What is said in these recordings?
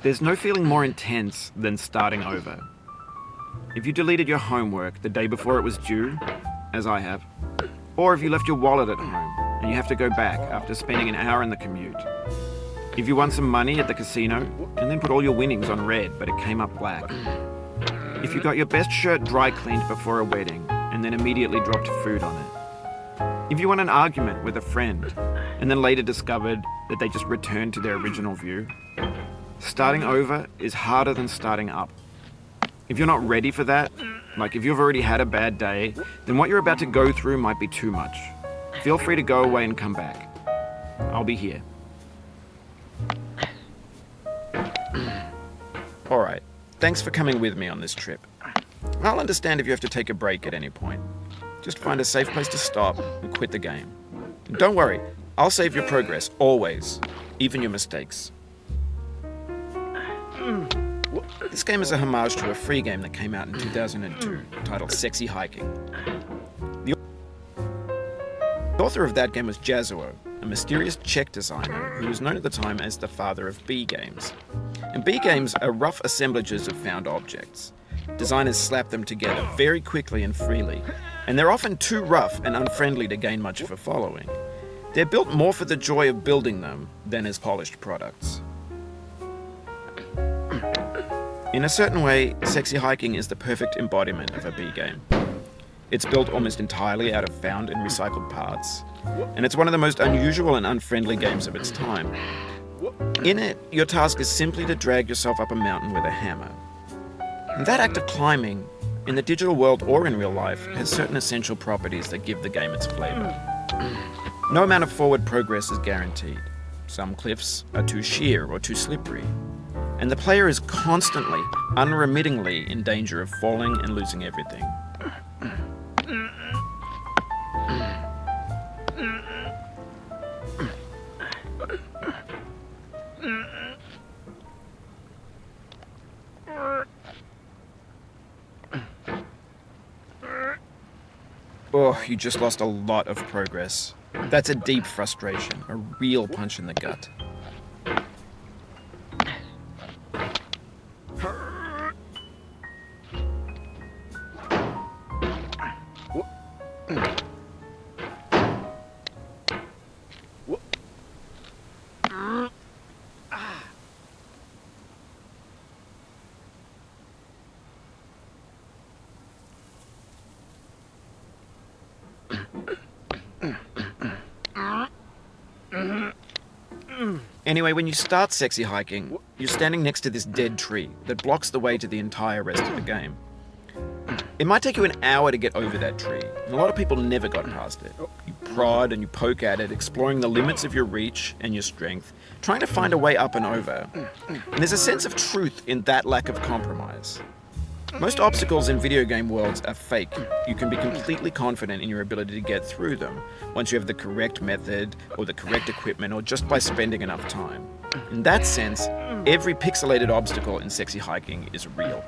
There's no feeling more intense than starting over. If you deleted your homework the day before it was due, as I have, or if you left your wallet at home and you have to go back after spending an hour in the commute. If you won some money at the casino and then put all your winnings on red but it came up black. If you got your best shirt dry cleaned before a wedding and then immediately dropped food on it. If you won an argument with a friend and then later discovered that they just returned to their original view. Starting over is harder than starting up. If you're not ready for that, like if you've already had a bad day, then what you're about to go through might be too much. Feel free to go away and come back. I'll be here. Alright, thanks for coming with me on this trip. I'll understand if you have to take a break at any point. Just find a safe place to stop and quit the game. And don't worry, I'll save your progress, always, even your mistakes. This game is a homage to a free game that came out in 2002, titled Sexy Hiking. The author of that game was Jazuo, a mysterious Czech designer who was known at the time as the father of B games. And B games are rough assemblages of found objects. Designers slap them together very quickly and freely, and they're often too rough and unfriendly to gain much of a following. They're built more for the joy of building them than as polished products. In a certain way, Sexy Hiking is the perfect embodiment of a B game. It's built almost entirely out of found and recycled parts, and it's one of the most unusual and unfriendly games of its time. In it, your task is simply to drag yourself up a mountain with a hammer. And that act of climbing, in the digital world or in real life, has certain essential properties that give the game its flavor. No amount of forward progress is guaranteed. Some cliffs are too sheer or too slippery. And the player is constantly, unremittingly in danger of falling and losing everything. Oh, you just lost a lot of progress. That's a deep frustration, a real punch in the gut. Anyway, when you start Sexy Hiking, you're standing next to this dead tree that blocks the way to the entire rest of the game. It might take you an hour to get over that tree, and a lot of people never got past it. You prod and you poke at it, exploring the limits of your reach and your strength, trying to find a way up and over. And there's a sense of truth in that lack of compromise. Most obstacles in video game worlds are fake. You can be completely confident in your ability to get through them once you have the correct method or the correct equipment or just by spending enough time. In that sense, every pixelated obstacle in Sexy Hiking is real.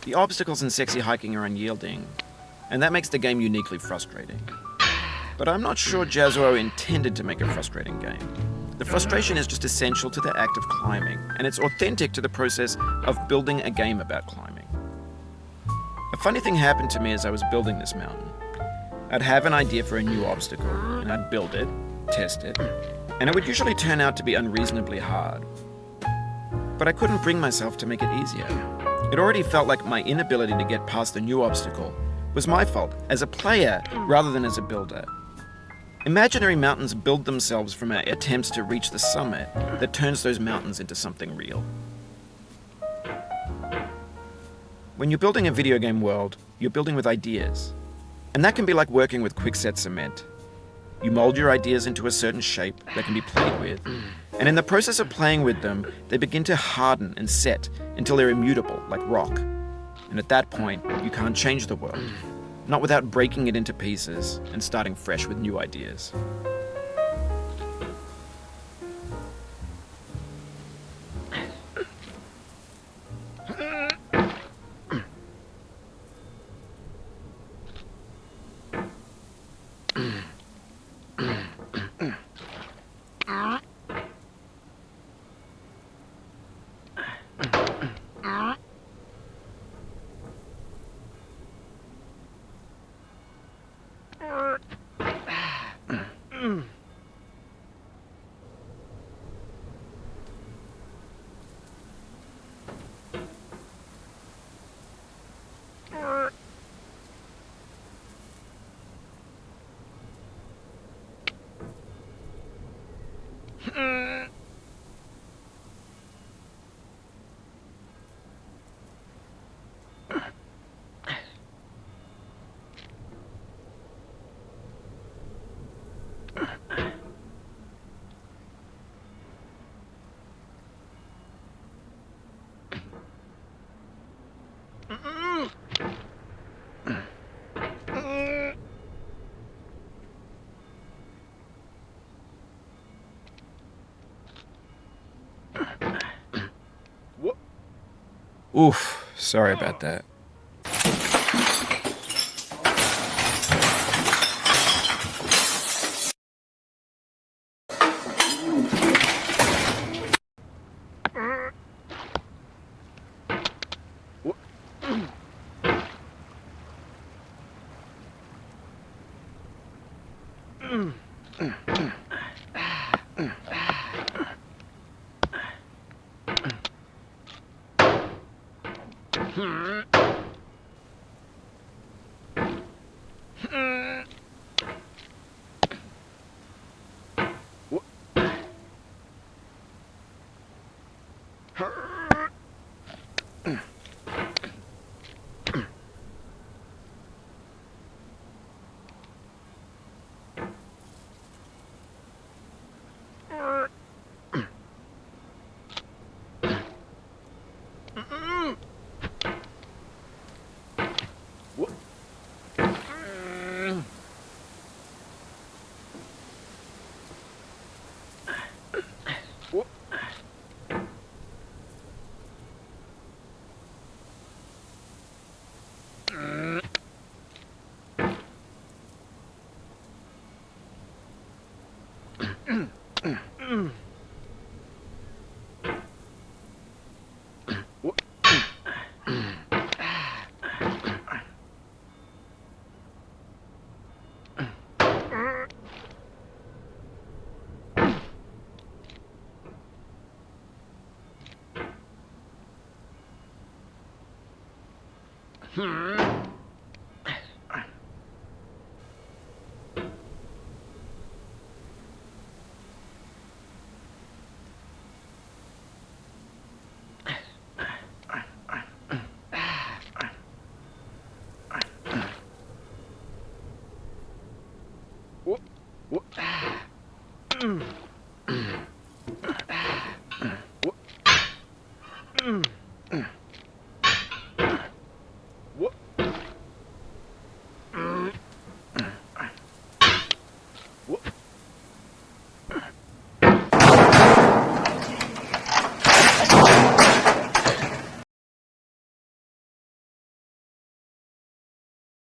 The obstacles in sexy hiking are unyielding, and that makes the game uniquely frustrating. But I'm not sure Jazzuo intended to make a frustrating game. The frustration is just essential to the act of climbing, and it's authentic to the process of building a game about climbing. A funny thing happened to me as I was building this mountain. I'd have an idea for a new obstacle, and I'd build it, test it, and it would usually turn out to be unreasonably hard. But I couldn't bring myself to make it easier. It already felt like my inability to get past the new obstacle was my fault as a player rather than as a builder. Imaginary mountains build themselves from our attempts to reach the summit that turns those mountains into something real. When you're building a video game world, you're building with ideas. And that can be like working with quickset cement. You mold your ideas into a certain shape that can be played with, and in the process of playing with them, they begin to harden and set until they're immutable, like rock. And at that point, you can't change the world, not without breaking it into pieces and starting fresh with new ideas. Oof, sorry about that.